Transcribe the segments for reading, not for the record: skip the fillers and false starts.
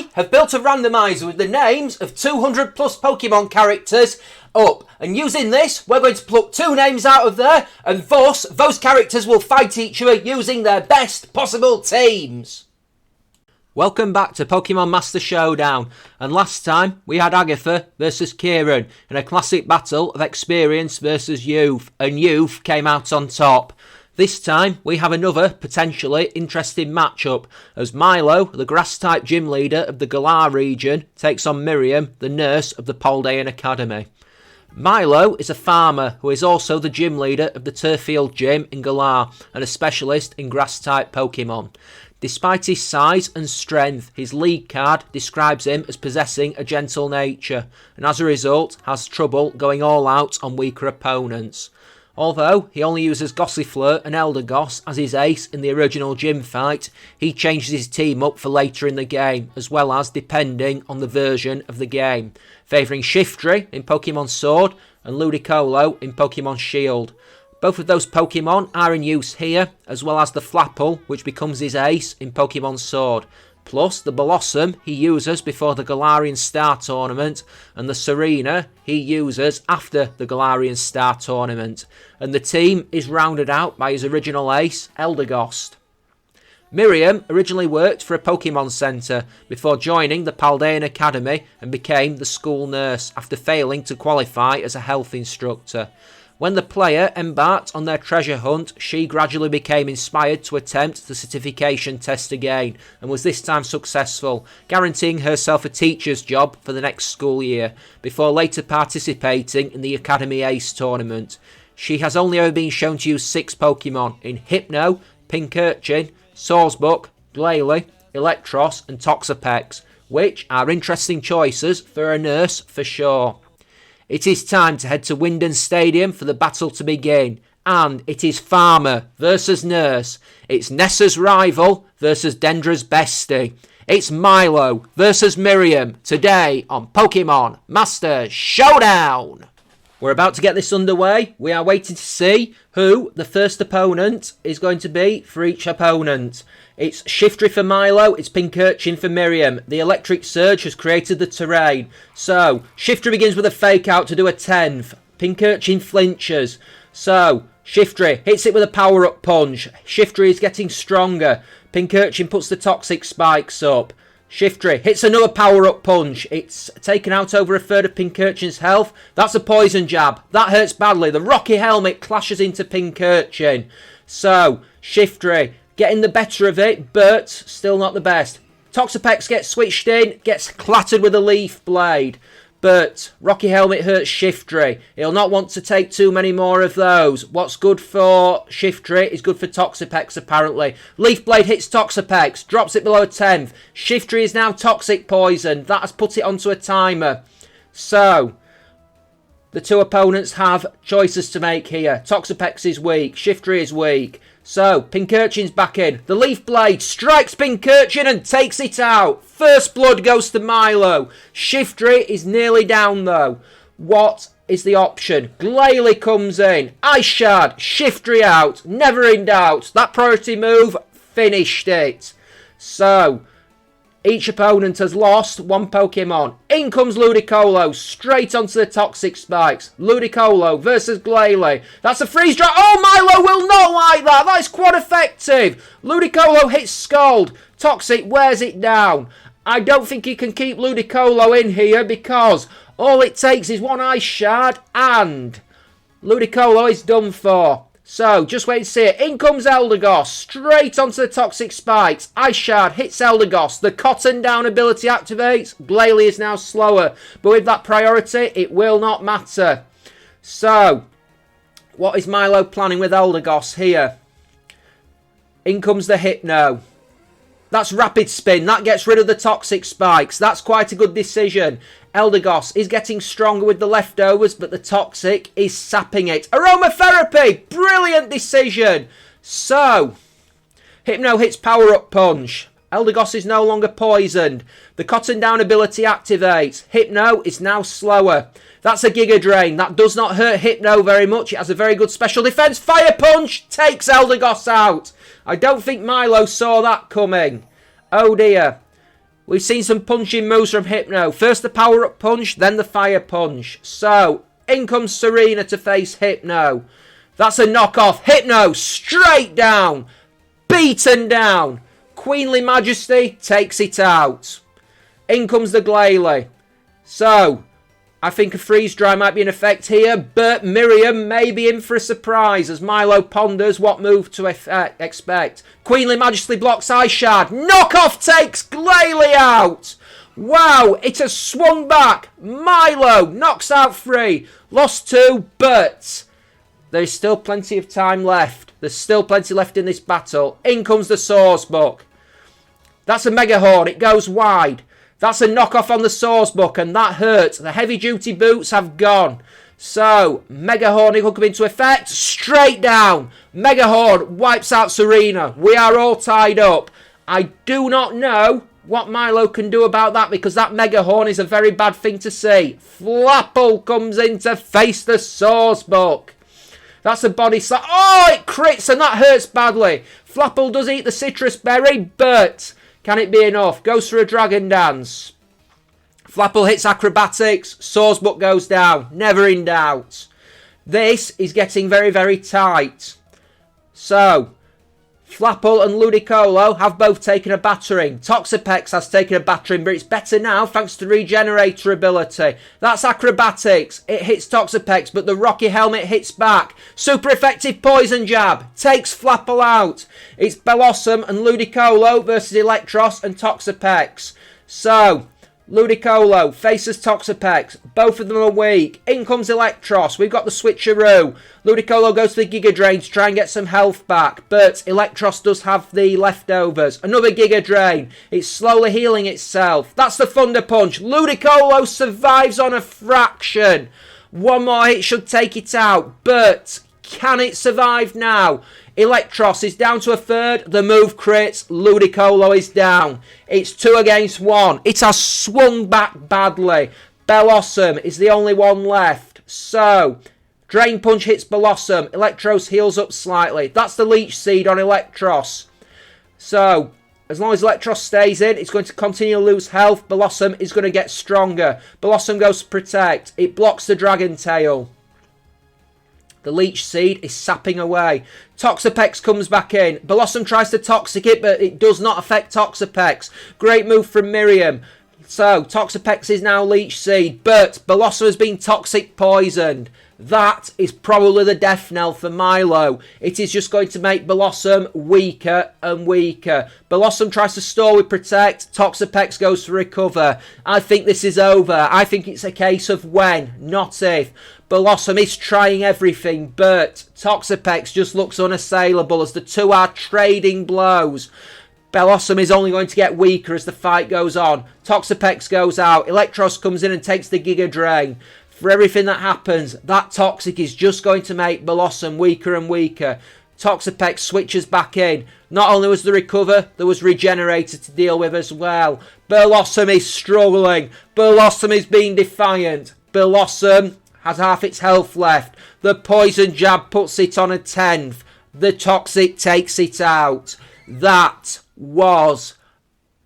I have built a randomizer with the names of 200 plus Pokemon characters up. And using this, we're going to pluck 2 names out of there, and thus, those characters will fight each other using their best possible teams. Welcome back to Pokemon Master Showdown, and last time we had Agatha versus Kieran in a classic battle of experience versus youth, and youth came out on top. This time we have another potentially interesting matchup as Milo, the grass-type gym leader of the Galar region, takes on Miriam, the nurse of the Paldean Academy. Milo is a farmer who is also the gym leader of the Turffield Gym in Galar and a specialist in grass-type Pokemon. Despite his size and strength, his league card describes him as possessing a gentle nature, and as a result has trouble going all out on weaker opponents. Although he only uses Gossifleur and Eldegoss as his ace in the original gym fight, he changes his team up for later in the game, as well as depending on the version of the game, favouring Shiftry in Pokemon Sword and Ludicolo in Pokemon Shield. Both of those Pokemon are in use here, as well as the Flapple, which becomes his ace in Pokemon Sword. Plus the Blossom he uses before the Galarian Star Tournament, and the Serena he uses after the Galarian Star Tournament. And the team is rounded out by his original ace, Eldegoss. Miriam originally worked for a Pokemon Centre before joining the Paldean Academy and became the school nurse after failing to qualify as a health instructor. When the player embarked on their treasure hunt, she gradually became inspired to attempt the certification test again, and was this time successful, guaranteeing herself a teacher's job for the next school year, before later participating in the Academy Ace tournament. She has only ever been shown to use 6 Pokemon in Hypno, Pincurchin, Sawsbuck, Glalie, Electros and Toxapex, which are interesting choices for a nurse for sure. It is time to head to Wyndon Stadium for the battle to begin. And it is Farmer versus Nurse. It's Nessa's rival versus Dendra's bestie. It's Milo versus Miriam today on Pokemon Master Showdown. We're about to get this underway. We are waiting to see who the first opponent is going to be for each opponent. It's Shiftry for Milo, it's Pincurchin for Miriam. The Electric Surge has created the terrain. So, Shiftry begins with a fake out to do a 10th. Pincurchin flinches. So, Shiftry hits it with a power-up punch. Shiftry is getting stronger. Pincurchin puts the toxic spikes up. Shiftry hits another power-up punch. It's taken out over a third of Pincurchin's health. That's a poison jab. That hurts badly. The Rocky Helmet clashes into Pincurchin. So, Shiftry getting the better of it, but still not the best. Toxapex gets switched in, gets clattered with a Leaf Blade. But Rocky Helmet hurts Shiftry. He'll not want to take too many more of those. What's good for Shiftry is good for Toxapex, apparently. Leaf Blade hits Toxapex, drops it below a 10th. Shiftry is now Toxic Poison. That has put it onto a timer. So, the two opponents have choices to make here. Toxapex is weak. Shiftry is weak. So, Pincurchin's back in. The Leaf Blade strikes Pincurchin and takes it out. First blood goes to Milo. Shiftry is nearly down though. What is the option? Glalie comes in. Ice Shard. Shiftry out. Never in doubt. That priority move finished it. So, each opponent has lost 1 Pokemon. In comes Ludicolo, straight onto the Toxic Spikes. Ludicolo versus Glalie. That's a freeze dry. Oh, Milo will not like that. That is quite effective. Ludicolo hits Scald. Toxic wears it down. I don't think he can keep Ludicolo in here because all it takes is 1 Ice Shard and Ludicolo is done for. So, just wait and see it. In comes Eldegoss, straight onto the Toxic Spikes. Ice Shard hits Eldegoss. The Cotton Down ability activates. Glalie is now slower. But with that priority, it will not matter. So, what is Milo planning with Eldegoss here? In comes the Hypno. That's Rapid Spin. That gets rid of the Toxic Spikes. That's quite a good decision. Eldegoss is getting stronger with the leftovers, but the Toxic is sapping it. Aromatherapy! Brilliant decision! So, Hypno hits Power Up Punch. Eldegoss is no longer poisoned. The Cotton Down ability activates. Hypno is now slower. That's a Giga Drain. That does not hurt Hypno very much. It has a very good special defense. Fire Punch takes Eldegoss out. I don't think Milo saw that coming. Oh dear. We've seen some punching moves from Hypno. First the power-up punch, then the fire punch. So, in comes Serena to face Hypno. That's a knockoff. Hypno, straight down. Beaten down. Queenly Majesty takes it out. In comes the Glalie. So, I think a freeze dry might be in effect here, but Miriam may be in for a surprise as Milo ponders what move to expect. Queenly Majesty blocks Ice Shard. Knockoff takes Glalie out. Wow, it has swung back. Milo knocks out 3. Lost 2, but there's still plenty of time left. There's still plenty left in this battle. In comes the Swordsbuck. That's a Mega Horn. It goes wide. That's a knockoff on the Swordsbuck, and that hurts. The heavy-duty boots have gone. So, Mega Horn will come into effect. Straight down. Mega Horn wipes out Serena. We are all tied up. I do not know what Milo can do about that, because that Mega Horn is a very bad thing to see. Flapple comes in to face the Swordsbuck. That's a body slap. Oh, it crits, and that hurts badly. Flapple does eat the citrus berry, but can it be enough? Goes for a dragon dance. Flapple hits acrobatics. Swordsbuck goes down. Never in doubt. This is getting very, very tight. So, Flapple and Ludicolo have both taken a battering. Toxapex has taken a battering, but it's better now thanks to Regenerator ability. That's acrobatics. It hits Toxapex, but the Rocky Helmet hits back. Super effective poison jab. Takes Flapple out. It's Bellossom and Ludicolo versus Electros and Toxapex. So, Ludicolo faces Toxapex. Both of them are weak. In comes Electros. We've got the switcheroo. Ludicolo goes to the Giga Drain to try and get some health back, but Electros does have the leftovers. Another Giga Drain. It's slowly healing itself. That's the Thunder Punch. Ludicolo survives on a fraction. One more hit should take it out, but can it survive now? Electros is down to a third. The move crits. Ludicolo is down. It's 2 against 1. It has swung back badly. Bellossom is the only one left. So, Drain Punch hits Bellossom. Electros heals up slightly. That's the Leech Seed on Electros. So, as long as Electros stays in, it's going to continue to lose health. Bellossom is going to get stronger. Bellossom goes to protect. It blocks the Dragon Tail. The Leech Seed is sapping away. Toxapex comes back in. Bellossom tries to Toxic it, but it does not affect Toxapex. Great move from Miriam. So, Toxapex is now Leech Seed, but Bellossom has been Toxic Poisoned. That is probably the death knell for Milo. It is just going to make Bellossom weaker and weaker. Bellossom tries to stall with Protect. Toxapex goes to recover. I think this is over. I think it's a case of when, not if. Bellossom is trying everything, but Toxapex just looks unassailable as the two are trading blows. Bellossom is only going to get weaker as the fight goes on. Toxapex goes out. Electros comes in and takes the Giga Drain. For everything that happens, that Toxic is just going to make Bellossom weaker and weaker. Toxapex switches back in. Not only was the recover, there was Regenerator to deal with as well. Bellossom is struggling. Bellossom is being defiant. Bellossom has half its health left. The Poison Jab puts it on a 10th. The Toxic takes it out. That was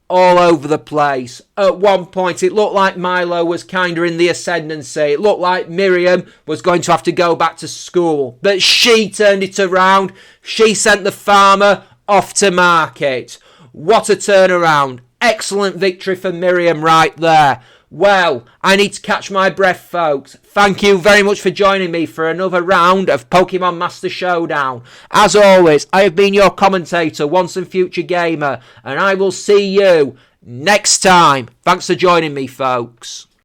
all over the place. At one point, it looked like Milo was kind of in the ascendancy. It looked like Miriam was going to have to go back to school. But she turned it around. She sent the farmer off to market. What a turnaround. Excellent victory for Miriam right there. Well, I need to catch my breath, folks. Thank you very much for joining me for another round of Pokemon Master Showdown. As always, I have been your commentator, Once and Future Gamer, and I will see you next time. Thanks for joining me, folks.